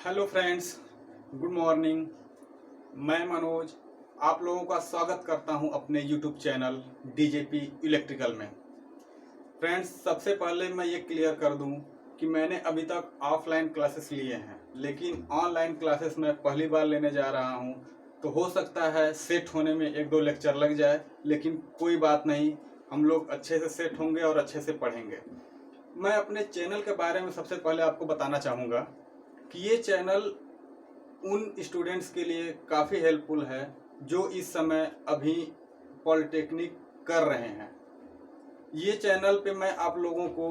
Hello friends, good morning. मैं मनोज आप लोगों का स्वागत करता हूं अपने यूट्यूब चैनल डीजेपी इलेक्ट्रिकल में। फ्रेंड्स, सबसे पहले मैं ये क्लियर कर दूं कि मैंने अभी तक ऑफलाइन क्लासेस लिए हैं, लेकिन ऑनलाइन क्लासेस मैं पहली बार लेने जा रहा हूं। तो हो सकता है सेट होने में एक दो लेक्चर लग जाए, लेकिन कोई बात नहीं, हम लोग अच्छे से सेट होंगे और अच्छे से पढ़ेंगे। मैं अपने चैनल के बारे में सबसे पहले आपको बताना चाहूँगा कि ये चैनल उन स्टूडेंट्स के लिए काफ़ी हेल्पफुल है जो इस समय अभी पॉलिटेक्निक कर रहे हैं। ये चैनल पे मैं आप लोगों को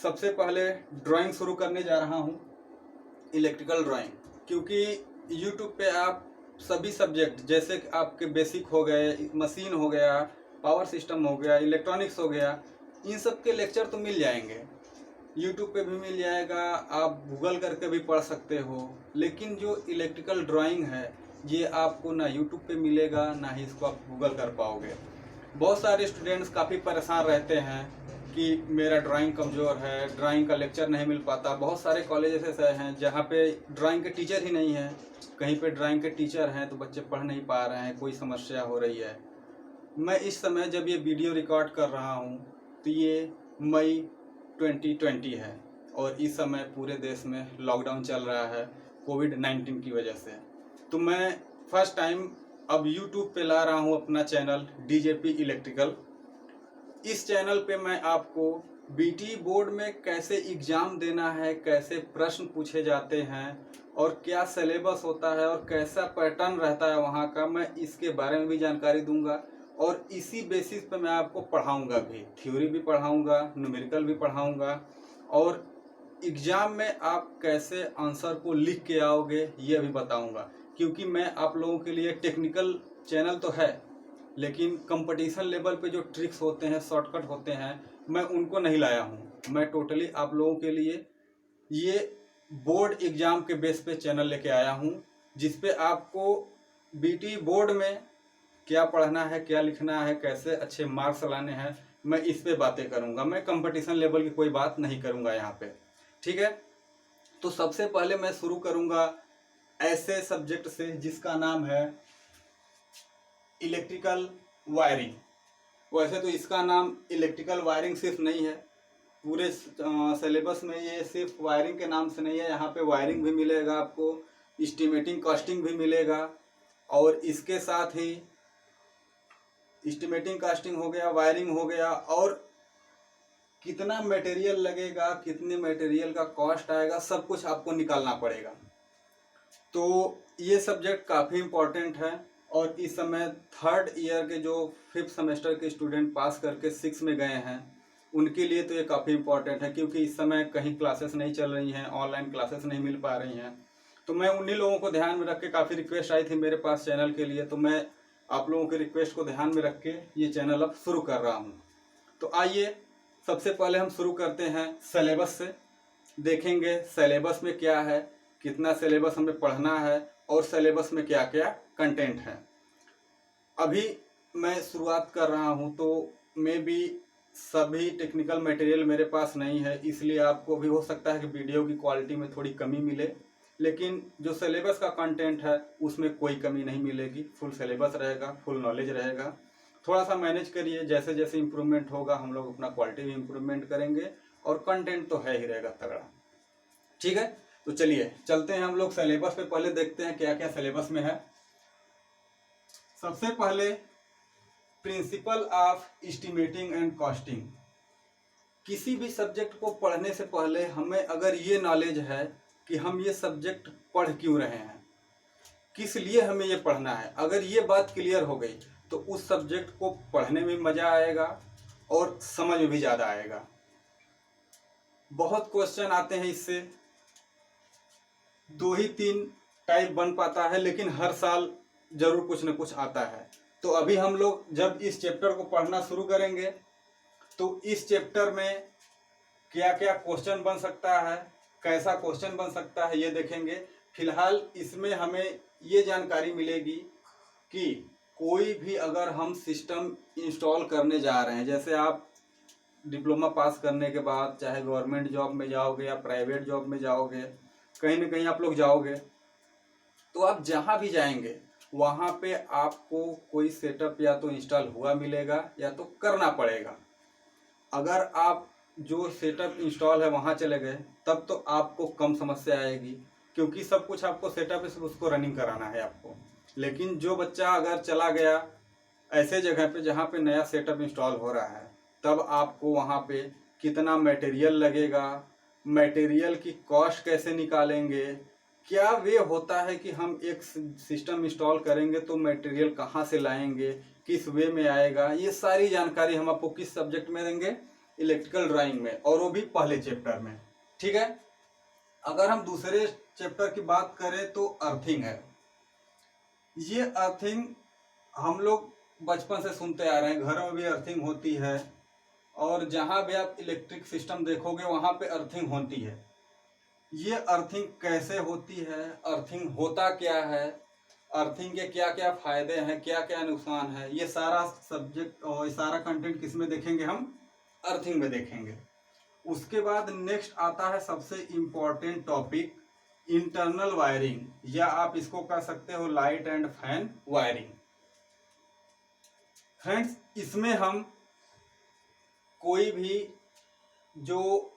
सबसे पहले ड्राइंग शुरू करने जा रहा हूँ, इलेक्ट्रिकल ड्राइंग। क्योंकि यूट्यूब पे आप सभी सब्जेक्ट जैसे कि आपके बेसिक हो गए, मशीन हो गया, पावर सिस्टम हो गया, इलेक्ट्रॉनिक्स हो गया, इन सब के लेक्चर तो मिल जाएंगे। यूट्यूब पे भी मिल जाएगा, आप गूगल करके भी पढ़ सकते हो। लेकिन जो इलेक्ट्रिकल ड्राइंग है ये आपको ना यूट्यूब पे मिलेगा, ना ही इसको आप गूगल कर पाओगे। बहुत सारे स्टूडेंट्स काफ़ी परेशान रहते हैं कि मेरा ड्राइंग कमज़ोर है, ड्राइंग का लेक्चर नहीं मिल पाता। बहुत सारे कॉलेजेस ऐसे हैं जहाँ पे ड्राइंग के टीचर ही नहीं हैं, कहीं पे ड्राइंग के टीचर हैं तो बच्चे पढ़ नहीं पा रहे हैं, कोई समस्या हो रही है। मैं इस समय जब ये वीडियो रिकॉर्ड कर रहा हूँ तो ये मई 2020 है और इस समय पूरे देश में लॉकडाउन चल रहा है कोविड-19 की वजह से। तो मैं फर्स्ट टाइम अब यूट्यूब पे ला रहा हूँ अपना चैनल डीजेपी इलेक्ट्रिकल। इस चैनल पे मैं आपको बीटी बोर्ड में कैसे एग्ज़ाम देना है, कैसे प्रश्न पूछे जाते हैं और क्या सिलेबस होता है और कैसा पैटर्न रहता है वहाँ का, मैं इसके बारे में भी जानकारी दूंगा। और इसी बेसिस पे मैं आपको पढ़ाऊंगा भी, थ्योरी भी पढ़ाऊंगा, न्यूमेरिकल भी पढ़ाऊंगा। और एग्ज़ाम में आप कैसे आंसर को लिख के आओगे ये भी बताऊंगा। क्योंकि मैं आप लोगों के लिए टेक्निकल चैनल तो है, लेकिन कंपटीशन लेवल पे जो ट्रिक्स होते हैं, शॉर्टकट होते हैं, मैं उनको नहीं लाया हूँ। मैं टोटली आप लोगों के लिए ये बोर्ड एग्ज़ाम के बेस पे चैनल लेके आया हूँ, जिस पे आपको बीटी बोर्ड में क्या पढ़ना है, क्या लिखना है, कैसे अच्छे मार्क्स लाने हैं, मैं इस पे बातें करूँगा। मैं कंपटीशन लेवल की कोई बात नहीं करूँगा यहाँ पे, ठीक है। तो सबसे पहले मैं शुरू करूँगा ऐसे सब्जेक्ट से जिसका नाम है इलेक्ट्रिकल वायरिंग। वैसे तो इसका नाम इलेक्ट्रिकल वायरिंग सिर्फ नहीं है, पूरे सिलेबस में ये सिर्फ वायरिंग के नाम से नहीं है। यहाँ पे वायरिंग भी मिलेगा आपको, एस्टिमेटिंग कास्टिंग भी मिलेगा, और इसके साथ ही एस्टिमेटिंग कास्टिंग हो गया, वायरिंग हो गया, और कितना मटेरियल लगेगा, कितने मटेरियल का कॉस्ट आएगा, सब कुछ आपको निकालना पड़ेगा। तो ये सब्जेक्ट काफ़ी इम्पोर्टेंट है। और इस समय थर्ड ईयर के जो 5th सेमेस्टर के स्टूडेंट पास करके 6 में गए हैं उनके लिए तो ये काफ़ी इम्पोर्टेंट है, क्योंकि इस समय कहीं क्लासेस नहीं चल रही हैं, ऑनलाइन क्लासेस नहीं मिल पा रही हैं। तो मैं उन्हीं लोगों को ध्यान में रख के, काफ़ी रिक्वेस्ट आई थी मेरे पास चैनल के लिए, तो मैं आप लोगों के रिक्वेस्ट को ध्यान में रख के ये चैनल अब शुरू कर रहा हूँ। तो आइए सबसे पहले हम शुरू करते हैं सिलेबस से। देखेंगे सिलेबस में क्या है, कितना सिलेबस हमें पढ़ना है और सिलेबस में क्या क्या कंटेंट है। अभी मैं शुरुआत कर रहा हूँ तो मे बी सभी टेक्निकल मटेरियल मेरे पास नहीं है, इसलिए आपको भी हो सकता है कि वीडियो की क्वालिटी में थोड़ी कमी मिले। लेकिन जो सिलेबस का कंटेंट है उसमें कोई कमी नहीं मिलेगी, फुल सिलेबस रहेगा, फुल नॉलेज रहेगा। थोड़ा सा मैनेज करिए, जैसे जैसे इम्प्रूवमेंट होगा हम लोग अपना क्वालिटी भी इम्प्रूवमेंट करेंगे, और कंटेंट तो है ही रहेगा तगड़ा, ठीक है। तो चलिए चलते हैं हम लोग सिलेबस पे, पहले देखते हैं क्या क्या सिलेबस में है। सबसे पहले principle of estimating and costing. किसी भी सब्जेक्ट को पढ़ने से पहले हमें अगर ये नॉलेज है कि हम ये सब्जेक्ट पढ़ क्यों रहे हैं, किस लिए हमें ये पढ़ना है, अगर ये बात क्लियर हो गई तो उस सब्जेक्ट को पढ़ने में मज़ा आएगा और समझ में भी ज़्यादा आएगा। बहुत क्वेश्चन आते हैं इससे, 2 ही 3 टाइप बन पाता है, लेकिन हर साल जरूर कुछ न कुछ आता है। तो अभी हम लोग जब इस चैप्टर को पढ़ना शुरू करेंगे तो इस चैप्टर में क्या क्या क्वेश्चन बन सकता है, कैसा क्वेश्चन बन सकता है, ये देखेंगे। फिलहाल इसमें हमें ये जानकारी मिलेगी कि कोई भी अगर हम सिस्टम इंस्टॉल करने जा रहे हैं, जैसे आप डिप्लोमा पास करने के बाद चाहे गवर्नमेंट जॉब में जाओगे या प्राइवेट जॉब में जाओगे, कहीं ना कहीं आप लोग जाओगे, तो आप जहाँ भी जाएंगे वहाँ पे आपको कोई सेटअप या तो इंस्टॉल हुआ मिलेगा या तो करना पड़ेगा। अगर आप जो सेटअप इंस्टॉल है वहाँ चले गए तब तो आपको कम समस्या आएगी, क्योंकि सब कुछ आपको सेटअप है, सिर्फ उसको रनिंग कराना है आपको। लेकिन जो बच्चा अगर चला गया ऐसे जगह पे जहाँ पे नया सेटअप इंस्टॉल हो रहा है, तब आपको वहाँ पे कितना मटेरियल लगेगा, मटेरियल की कॉस्ट कैसे निकालेंगे, क्या वे होता है कि हम एक सिस्टम इंस्टॉल करेंगे तो मटेरियल कहाँ से लाएंगे, किस वे में आएगा, ये सारी जानकारी हम आपको किस सब्जेक्ट में देंगे, इलेक्ट्रिकल ड्राइंग में, और वो भी पहले चैप्टर में। ठीक है। अगर हम दूसरे चैप्टर की बात करें तो अर्थिंग है। ये अर्थिंग हम लोग बचपन से सुनते आ रहे हैं, घरों में भी अर्थिंग होती है, और जहाँ भी आप इलेक्ट्रिक सिस्टम देखोगे वहाँ पे अर्थिंग होती है। ये अर्थिंग कैसे होती है, अर्थिंग होता क्या है, अर्थिंग के क्या क्या फायदे हैं, क्या क्या नुकसान है, ये सारा सब्जेक्ट और सारा कंटेंट किस में देखेंगे, हम अर्थिंग में देखेंगे। उसके बाद नेक्स्ट आता है सबसे इम्पोर्टेंट टॉपिक, इंटरनल वायरिंग, या आप इसको कह सकते हो light and fan wiring. Friends, इसमें हम कोई भी जो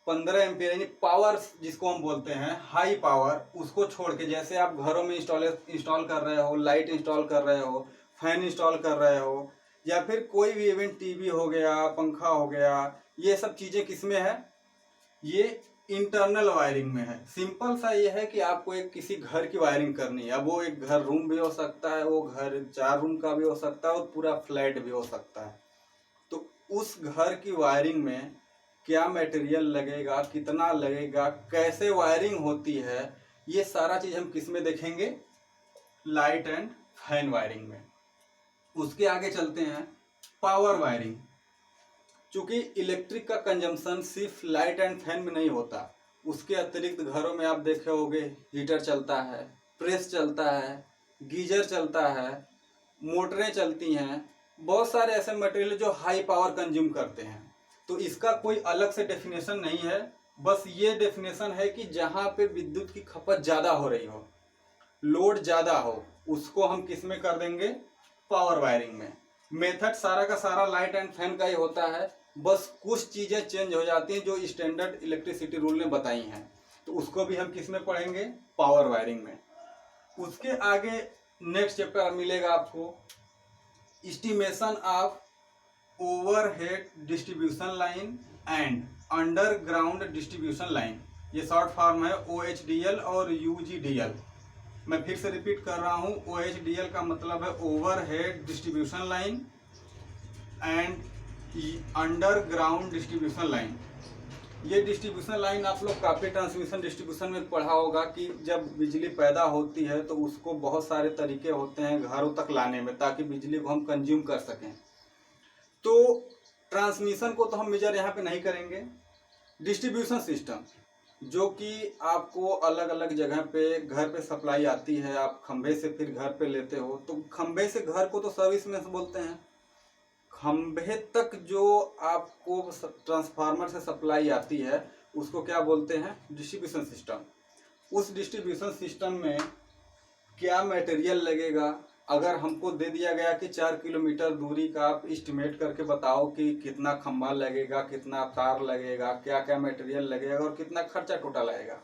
15 एम्पियर यानी पावर जिसको हम बोलते हैं हाई पावर, उसको छोड़ के, जैसे आप घरों में इंस्टॉल कर रहे हो, लाइट इंस्टॉल कर रहे हो, फैन इंस्टॉल कर रहे हो, या फिर कोई भी इवेंट टीवी हो गया, पंखा हो गया, ये सब चीज़ें किस में है, ये इंटरनल वायरिंग में है। सिंपल सा ये है कि आपको एक किसी घर की वायरिंग करनी है। अब वो एक घर रूम भी हो सकता है, वो घर 4 रूम का भी हो सकता है, और पूरा फ्लैट भी हो सकता है। तो उस घर की वायरिंग में क्या मटेरियल लगेगा, कितना लगेगा, कैसे वायरिंग होती है, ये सारा चीज़ हम किस में देखेंगे, लाइट एंड फैन वायरिंग में। उसके आगे चलते हैं पावर वायरिंग। चूंकि इलेक्ट्रिक का कंजम्पशन सिर्फ लाइट एंड फैन में नहीं होता, उसके अतिरिक्त घरों में आप देखे होंगे हीटर चलता है, प्रेस चलता है, गीजर चलता है, मोटरें चलती हैं, बहुत सारे ऐसे मटेरियल जो हाई पावर कंज्यूम करते हैं। तो इसका कोई अलग से डेफिनेशन नहीं है, बस ये डेफिनेशन है कि जहाँ पे विद्युत की खपत ज़्यादा हो रही हो, लोड ज़्यादा हो, उसको हम किस में कर देंगे, पावर वायरिंग में। मेथड सारा का सारा लाइट एंड फैन का ही होता है, बस कुछ चीज़ें चेंज हो जाती हैं जो स्टैंडर्ड इलेक्ट्रिसिटी रूल ने बताई हैं, तो उसको भी हम किस में पढ़ेंगे, पावर वायरिंग में। उसके आगे नेक्स्ट चैप्टर मिलेगा आपको estimation of overhead distribution line and underground distribution line. ये शॉर्ट फॉर्म है OHDL और UGDL। मैं फिर से रिपीट कर रहा हूँ, OHDL का मतलब है overhead distribution line and underground distribution line. ये डिस्ट्रीब्यूशन लाइन आप लोग काफ़ी ट्रांसमिशन डिस्ट्रीब्यूशन में पढ़ा होगा कि जब बिजली पैदा होती है तो उसको बहुत सारे तरीके होते हैं घरों तक लाने में, ताकि बिजली को हम कंज्यूम कर सकें। तो ट्रांसमिशन को तो हम मेजर यहाँ पे नहीं करेंगे। डिस्ट्रीब्यूशन सिस्टम जो कि आपको अलग अलग जगह पे घर पे सप्लाई आती है, आप खंभे से फिर घर पे लेते हो, तो खंभे से घर को तो सर्विस में बोलते हैं। खंभे तक जो आपको ट्रांसफार्मर से सप्लाई आती है उसको क्या बोलते हैं, डिस्ट्रीब्यूशन सिस्टम। उस डिस्ट्रीब्यूशन सिस्टम में क्या मटेरियल लगेगा, अगर हमको दे दिया गया कि 4 किलोमीटर दूरी का आप इस्टीमेट करके बताओ कि कितना खंभा लगेगा, कितना तार लगेगा, क्या क्या मटेरियल लगेगा और कितना खर्चा टोटल आएगा,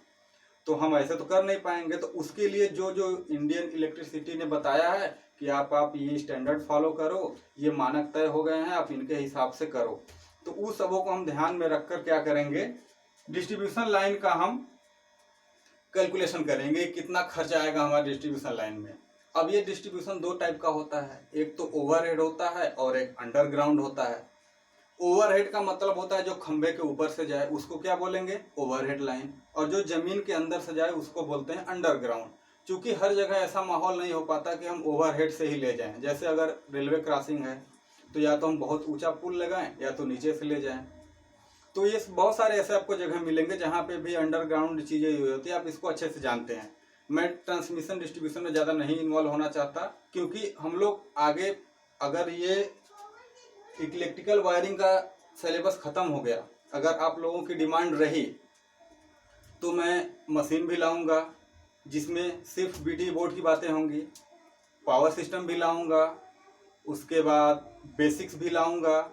तो हम ऐसे तो कर नहीं पाएंगे। तो उसके लिए जो जो इंडियन इलेक्ट्रिसिटी ने बताया है कि आप ये स्टैंडर्ड फॉलो करो, ये मानक तय हो गए हैं, आप इनके हिसाब से करो। तो उस सबों को हम ध्यान में रखकर क्या करेंगे, डिस्ट्रीब्यूशन लाइन का हम कैलकुलेशन करेंगे, कितना खर्च आएगा हमारे डिस्ट्रीब्यूशन लाइन में। अब ये डिस्ट्रीब्यूशन 2 टाइप का होता है, एक तो ओवरहेड होता है और एक अंडरग्राउंड होता है। ओवरहेड का मतलब होता है जो खंभे के ऊपर से जाए उसको क्या बोलेंगे, ओवरहेड लाइन, और जो जमीन के अंदर से जाए उसको बोलते हैं अंडरग्राउंड। क्योंकि हर जगह ऐसा माहौल नहीं हो पाता कि हम ओवरहेड से ही ले जाएं। जैसे अगर रेलवे क्रॉसिंग है तो या तो हम बहुत ऊंचा पुल लगाएं या तो नीचे से ले जाएं। तो ये बहुत सारे ऐसे आपको जगह मिलेंगे जहाँ पे भी अंडरग्राउंड चीज़ें हुई होती है, आप इसको अच्छे से जानते हैं। मैं ट्रांसमिशन डिस्ट्रीब्यूशन में ज़्यादा नहीं इन्वॉल्व होना चाहता, क्योंकि हम लोग आगे अगर ये इलेक्ट्रिकल वायरिंग का सिलेबस ख़त्म हो गया, अगर आप लोगों की डिमांड रही तो मैं मशीन भी लाऊंगा जिसमें सिर्फ बीटी बोर्ड की बातें होंगी, पावर सिस्टम भी लाऊंगा, उसके बाद बेसिक्स भी लाऊंगा।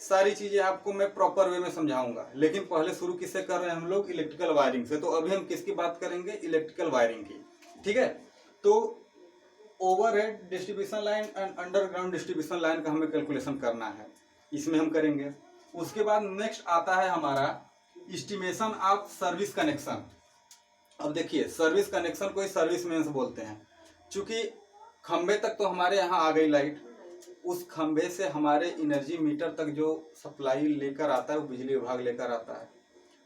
सारी चीज़ें आपको मैं प्रॉपर वे में समझाऊंगा। लेकिन पहले शुरू किससे कर रहे हैं हम लोग? इलेक्ट्रिकल वायरिंग से। तो अभी हम किसकी बात करेंगे? इलेक्ट्रिकल वायरिंग की। ठीक है, तो overhead distribution line and underground distribution line का हमें कैलकुलेशन करना है, इसमें हम करेंगे। उसके बाद नेक्स्ट आता है हमारा एस्टिमेशन ऑफ सर्विस कनेक्शन। अब देखिए, सर्विस कनेक्शन को ही सर्विस मेंस बोलते हैं। चूंकि खंबे तक तो हमारे यहाँ आ गई लाइट, उस खंबे से हमारे एनर्जी मीटर तक जो सप्लाई लेकर आता है वो बिजली विभाग लेकर आता है,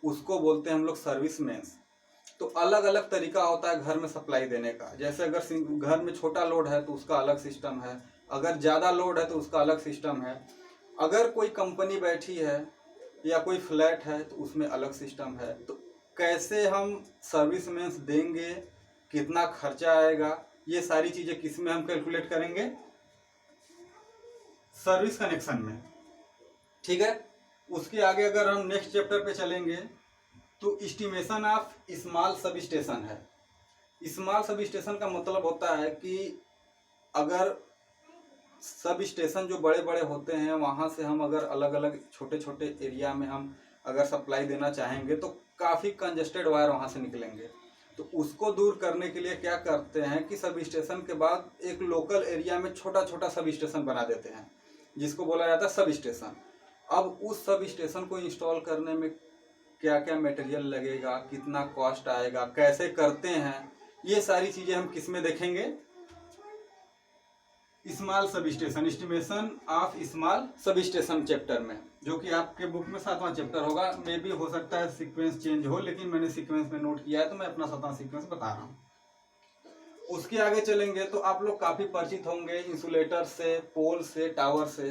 उसको बोलते हैं हम लोग सर्विस मेंस। तो अलग अलग तरीका होता है घर में सप्लाई देने का। जैसे अगर घर में छोटा लोड है तो उसका अलग सिस्टम है, अगर ज़्यादा लोड है तो उसका अलग सिस्टम है, अगर कोई कंपनी बैठी है या कोई फ्लैट है तो उसमें अलग सिस्टम है। तो कैसे हम सर्विस मेंस देंगे, कितना खर्चा आएगा, ये सारी चीज़ें किस में हम कैलकुलेट करेंगे? सर्विस कनेक्शन में। ठीक है, उसके आगे अगर हम नेक्स्ट चैप्टर पे चलेंगे तो estimation of small sub station है। स्मॉल सब स्टेशन का मतलब होता है कि अगर सब स्टेशन जो बड़े बड़े होते हैं वहाँ से हम अगर अलग अलग छोटे छोटे एरिया में हम अगर सप्लाई देना चाहेंगे तो काफ़ी कंजेस्टेड वायर वहाँ से निकलेंगे। तो उसको दूर करने के लिए क्या करते हैं कि सब स्टेशन के बाद एक लोकल एरिया में छोटा छोटा सब स्टेशन बना देते हैं, जिसको बोला जाता है सब स्टेशन। अब उस सब स्टेशन को इंस्टॉल करने में क्या क्या मटेरियल लगेगा, कितना कॉस्ट आएगा, कैसे करते हैं, ये सारी चीज़ें हम किस में देखेंगे? Small sub station, estimation of small sub station chapter में, जो कि आपके बुक में 7वां चैप्टर होगा। मे भी हो सकता है सीक्वेंस चेंज हो, लेकिन मैंने सीक्वेंस में नोट किया है तो मैं अपना 7वां सीक्वेंस बता रहा हूँ। उसके आगे चलेंगे तो आप लोग काफ़ी परिचित होंगे इंसुलेटर से, पोल से, टावर से।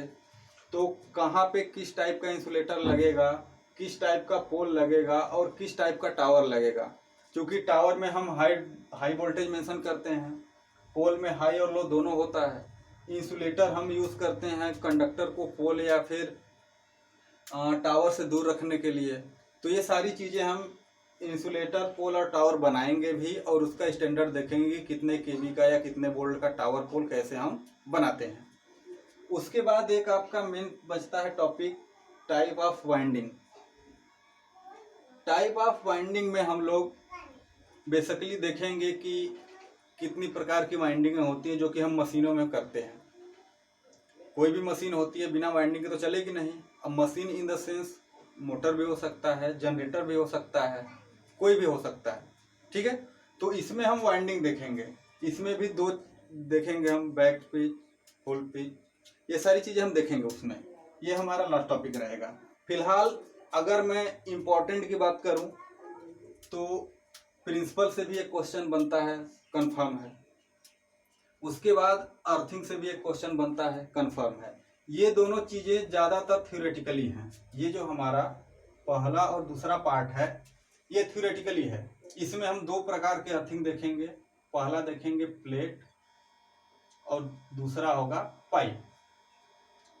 तो कहाँ पे किस टाइप का इंसुलेटर लगेगा, किस टाइप का पोल लगेगा और किस टाइप का टावर लगेगा। क्योंकि टावर में हम हाई वोल्टेज मेंशन करते हैं, पोल में हाई और लो दोनों होता है। इंसुलेटर हम यूज़ करते हैं कंडक्टर को पोल या फिर टावर से दूर रखने के लिए। तो ये सारी चीज़ें हम इंसुलेटर, पोल और टावर बनाएंगे भी, और उसका स्टैंडर्ड देखेंगे कि कितने केवी का या कितने वोल्ट का टावर पोल कैसे हम बनाते हैं। उसके बाद एक आपका मेन बचता है topic, type of winding. Type of winding में हम लोग बेसिकली देखेंगे कि कितनी प्रकार की वाइंडिंग होती है जो कि हम मशीनों में करते हैं। कोई भी मशीन होती है बिना वाइंडिंग के तो चलेगी नहीं। अब machine in the sense motor भी हो सकता है, जनरेटर भी हो सकता है, कोई भी हो सकता है। ठीक है, तो इसमें हम वाइंडिंग देखेंगे। इसमें भी दो देखेंगे हम, बैक पिच, फुल पिच, ये सारी चीज़ें हम देखेंगे उसमें। ये हमारा लास्ट टॉपिक रहेगा। फिलहाल अगर मैं इम्पोर्टेंट की बात करूं तो प्रिंसिपल से भी एक क्वेश्चन बनता है, कंफर्म है। उसके बाद अर्थिंग से भी एक क्वेश्चन बनता है, कंफर्म है। ये दोनों चीज़ें ज़्यादातर थ्योरेटिकली हैं। ये जो हमारा पहला और दूसरा पार्ट है ये थ्योरेटिकली है। इसमें हम दो प्रकार के अर्थिंग देखेंगे। पहला देखेंगे प्लेट और दूसरा होगा पाइप।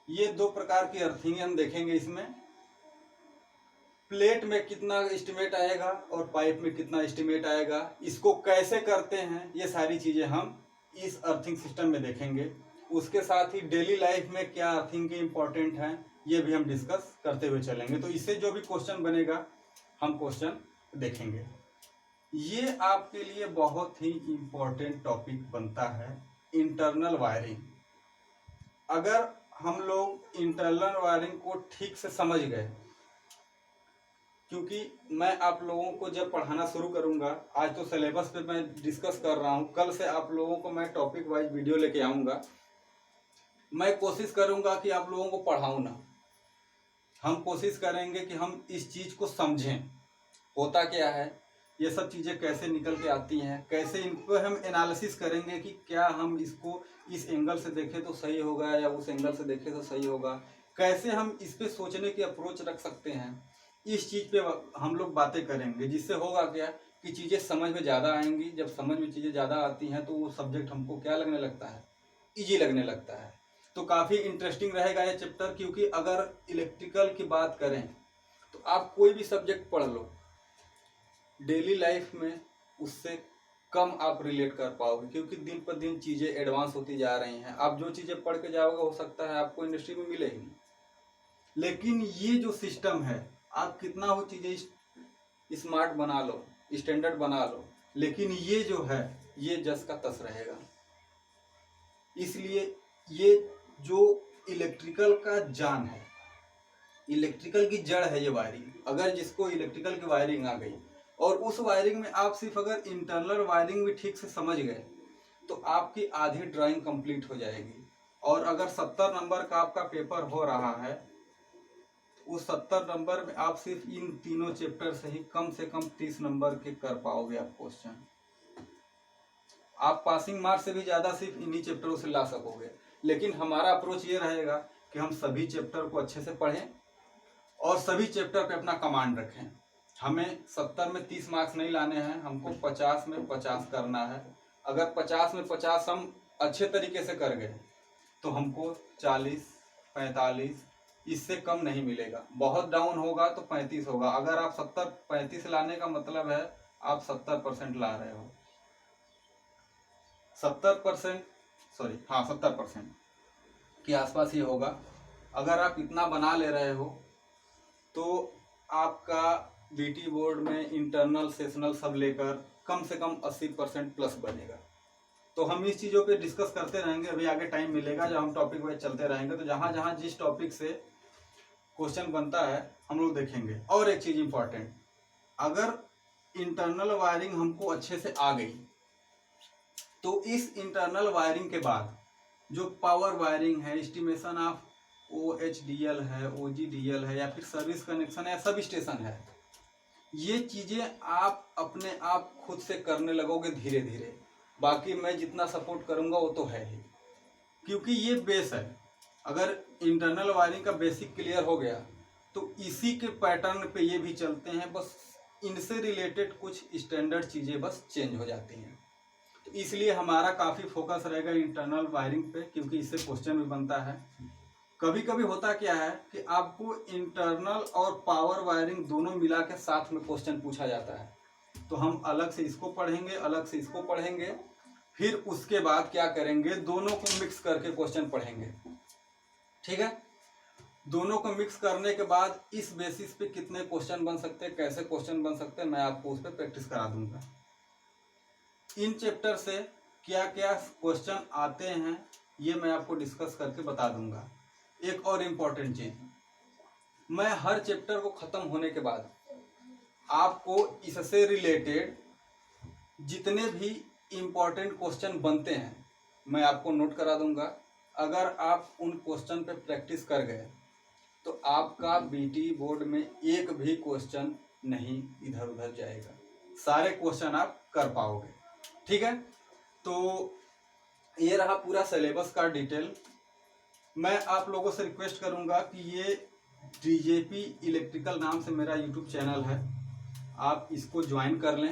ये दो प्रकार की अर्थिंग हम देखेंगे इसमें। प्लेट में कितना एस्टिमेट आएगा और पाइप में कितना एस्टिमेट आएगा, इसको कैसे करते हैं, ये सारी चीज़ें हम इस अर्थिंग सिस्टम में देखेंगे। उसके साथ ही डेली लाइफ में क्या अर्थिंग के इम्पोर्टेंट हैं ये भी हम डिस्कस करते हुए चलेंगे। तो इससे जो भी क्वेश्चन बनेगा हम क्वेश्चन देखेंगे। ये आपके लिए बहुत ही इम्पोर्टेंट टॉपिक बनता है, इंटरनल वायरिंग। अगर हम लोग इंटरनल वायरिंग को ठीक से समझ गए, क्योंकि मैं आप लोगों को जब पढ़ाना शुरू करूंगा, आज तो सिलेबस पे मैं डिस्कस कर रहा हूं, कल से आप लोगों को मैं टॉपिक वाइज वीडियो लेके आऊंगा। मैं कोशिश करूंगा कि आप लोगों को पढ़ाऊं ना, हम कोशिश करेंगे कि हम इस चीज़ को समझें होता क्या है, ये सब चीज़ें कैसे निकल के आती हैं, कैसे इनको हम एनालिसिस करेंगे कि क्या हम इसको इस एंगल से देखें तो सही होगा या उस एंगल से देखें तो सही होगा, कैसे हम इस पे सोचने की अप्रोच रख सकते हैं। इस चीज़ पे हम लोग बातें करेंगे, जिससे होगा क्या कि चीज़ें समझ में ज़्यादा आएंगी। जब समझ में चीज़ें ज़्यादा आती हैं तो वो सब्जेक्ट हमको क्या लगने लगता है, ईजी लगने लगता है। तो काफ़ी इंटरेस्टिंग रहेगा ये चैप्टर। क्योंकि अगर इलेक्ट्रिकल की बात करें तो आप कोई भी सब्जेक्ट पढ़ लो, डेली लाइफ में उससे कम आप रिलेट कर पाओगे, क्योंकि दिन पर दिन चीज़ें एडवांस होती जा रही हैं। आप जो चीज़ें पढ़ के जाओगे हो सकता है आपको इंडस्ट्री में मिले ही नहीं, लेकिन ये जो सिस्टम है, आप कितना हो चीज़ें स्मार्ट बना लो, स्टैंडर्ड बना लो, लेकिन ये जो है ये जस का तस रहेगा। इसलिए ये जो इलेक्ट्रिकल का जान है, इलेक्ट्रिकल की जड़ है ये वायरिंग। अगर जिसको इलेक्ट्रिकल की वायरिंग आ गई और उस वायरिंग में आप सिर्फ अगर इंटरनल वायरिंग भी ठीक से समझ गए तो आपकी आधी ड्राइंग कंप्लीट हो जाएगी। और अगर 70 नंबर का आपका पेपर हो रहा है, उस 70 नंबर में आप सिर्फ इन तीनों चैप्टर से ही कम से कम 30 नंबर के कर पाओगे आप क्वेश्चन। आप पासिंग मार्क्स से भी ज़्यादा सिर्फ इन्हीं चैप्टरों से ला सकोगे। लेकिन हमारा अप्रोच ये रहेगा कि हम सभी चैप्टर को अच्छे से पढ़ें और सभी चैप्टर पे अपना कमांड रखें। हमें 70 में 30 मार्क्स नहीं लाने हैं, हमको 50 में 50 करना है। अगर 50 में 50 हम अच्छे तरीके से कर गए तो हमको 40, 45 इससे कम नहीं मिलेगा। बहुत डाउन होगा तो 35 होगा। अगर आप 35 लाने का मतलब है आप 70% ला रहे हो। 70% हाँ 70% के आसपास ये होगा। अगर आप इतना बना ले रहे हो तो आपका बीटी बोर्ड में इंटरनल सेशनल सब लेकर कम से कम 80% प्लस बनेगा। तो हम इस चीज़ों पे डिस्कस करते रहेंगे। अभी आगे टाइम मिलेगा जब हम टॉपिक वाइज चलते रहेंगे, तो जहाँ जहाँ जिस टॉपिक से क्वेश्चन बनता है हम लोग देखेंगे। और एक चीज़ इम्पॉर्टेंट, अगर इंटरनल वायरिंग हमको अच्छे से आ गई तो इस इंटरनल वायरिंग के बाद जो पावर वायरिंग है, एस्टिमेशन ऑफ OHDL है, OGDL है, या फिर सर्विस कनेक्शन है या सब स्टेशन है, ये चीज़ें आप अपने आप खुद से करने लगोगे धीरे धीरे। बाकी मैं जितना सपोर्ट करूँगा वो तो है ही, क्योंकि ये बेस है। अगर इंटरनल वायरिंग का बेसिक क्लियर हो गया तो इसी के पैटर्न पे ये भी चलते हैं, बस इनसे रिलेटेड कुछ स्टैंडर्ड चीज़ें बस चेंज हो जाती हैं। तो इसलिए हमारा काफ़ी फोकस रहेगा इंटरनल वायरिंग पे, क्योंकि इससे क्वेश्चन भी बनता है। कभी कभी होता क्या है कि आपको इंटरनल और पावर वायरिंग दोनों मिला के साथ में क्वेश्चन पूछा जाता है, तो हम अलग से इसको पढ़ेंगे, अलग से इसको पढ़ेंगे, फिर उसके बाद क्या करेंगे, दोनों को मिक्स करके क्वेश्चन पढ़ेंगे। ठीक है, दोनों को मिक्स करने के बाद इस बेसिस पे कितने क्वेश्चन बन सकते हैं, कैसे क्वेश्चन बन सकते हैं, मैं आपको उस पर प्रैक्टिस करा दूंगा। इन चैप्टर से क्या क्या क्वेश्चन आते हैं ये मैं आपको डिस्कस करके बता दूंगा। एक और इम्पॉर्टेंट चीज, मैं हर चैप्टर को खत्म होने के बाद आपको इससे रिलेटेड जितने भी इम्पॉर्टेंट क्वेश्चन बनते हैं मैं आपको नोट करा दूंगा। अगर आप उन क्वेश्चन पे प्रैक्टिस कर गए तो आपका बीटी बोर्ड में एक भी क्वेश्चन नहीं इधर उधर जाएगा, सारे क्वेश्चन आप कर पाओगे। ठीक है, तो ये रहा पूरा सिलेबस का डिटेल। मैं आप लोगों से रिक्वेस्ट करूंगा कि ये DJP इलेक्ट्रिकल नाम से मेरा यूट्यूब चैनल है, आप इसको ज्वाइन कर लें।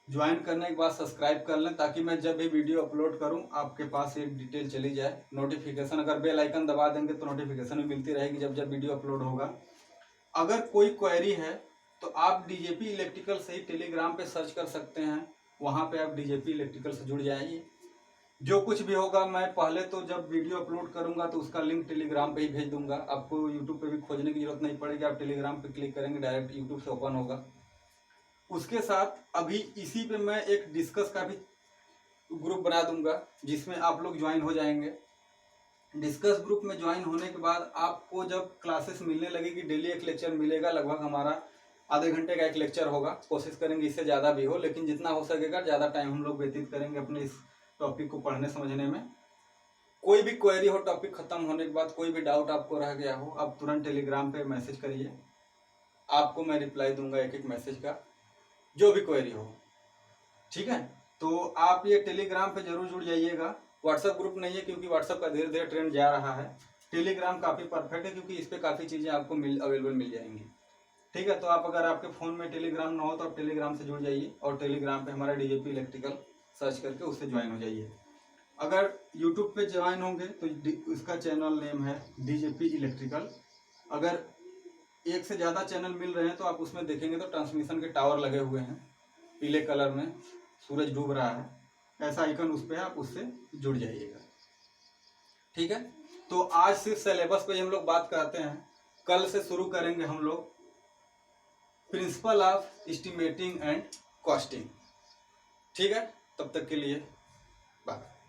ज्वाइन करने के बाद सब्सक्राइब कर लें, ताकि मैं जब भी वीडियो अपलोड करूं आपके पास एक डिटेल चली जाए, नोटिफिकेशन। अगर बेल आइकन दबा देंगे तो नोटिफिकेशन भी मिलती रहेगी जब जब वीडियो अपलोड होगा। अगर कोई क्वेरी है तो आप DJP इलेक्ट्रिकल से ही टेलीग्राम पे सर्च कर सकते हैं, वहाँ पे आप DJP इलेक्ट्रिकल से जुड़ जाइए। जो कुछ भी होगा मैं पहले तो जब वीडियो अपलोड करूंगा तो उसका लिंक टेलीग्राम पे ही भेज दूंगा, आपको यूट्यूब पे भी खोजने की जरूरत नहीं पड़ेगी। आप टेलीग्राम पे क्लिक करेंगे डायरेक्ट यूट्यूब से ओपन होगा। उसके साथ अभी इसी पे मैं एक डिस्कस का भी ग्रुप बना दूंगा जिसमें आप लोग ज्वाइन हो जाएंगे। डिस्कस ग्रुप में ज्वाइन होने के बाद आपको जब क्लासेस मिलने लगेगी, डेली एक लेक्चर मिलेगा, लगभग हमारा आधे घंटे का एक लेक्चर होगा। कोशिश करेंगे इससे ज़्यादा भी हो, लेकिन जितना हो सकेगा ज़्यादा टाइम हम लोग व्यतीत करेंगे अपने इस टॉपिक को पढ़ने समझने में। कोई भी क्वेरी हो टॉपिक खत्म होने के बाद, कोई भी डाउट आपको रह गया हो, आप तुरंत टेलीग्राम पे मैसेज करिए, आपको मैं रिप्लाई दूंगा एक एक मैसेज का, जो भी क्वेरी हो। ठीक है, तो आप ये टेलीग्राम पे जरूर जुड़ जाइएगा। व्हाट्सएप ग्रुप नहीं है, क्योंकि व्हाट्सएप का धीरे धीरे ट्रेंड जा रहा है। टेलीग्राम काफ़ी परफेक्ट है, क्योंकि इस पर काफ़ी चीज़ें आपको अवेलेबल मिल जाएंगी। ठीक है, तो आप अगर आपके फ़ोन में टेलीग्राम ना हो तो आप टेलीग्राम से जुड़ जाइए, और टेलीग्राम पे हमारा DJP इलेक्ट्रिकल सर्च करके उससे ज्वाइन हो जाइए। अगर यूट्यूब पे ज्वाइन होंगे तो उसका चैनल नेम है DJP इलेक्ट्रिकल। अगर एक से ज़्यादा चैनल मिल रहे हैं तो आप उसमें देखेंगे तो ट्रांसमिशन के टावर लगे हुए हैं पीले कलर में, सूरज डूब रहा है, ऐसा आइकन उस पर है, आप उससे जुड़ जाइएगा। ठीक है, तो आज सिर्फ सिलेबस पे हम लोग बात करते हैं। कल से शुरू करेंगे हम लोग principle of estimating and costing. ठीक है, तब तक के लिए बाय।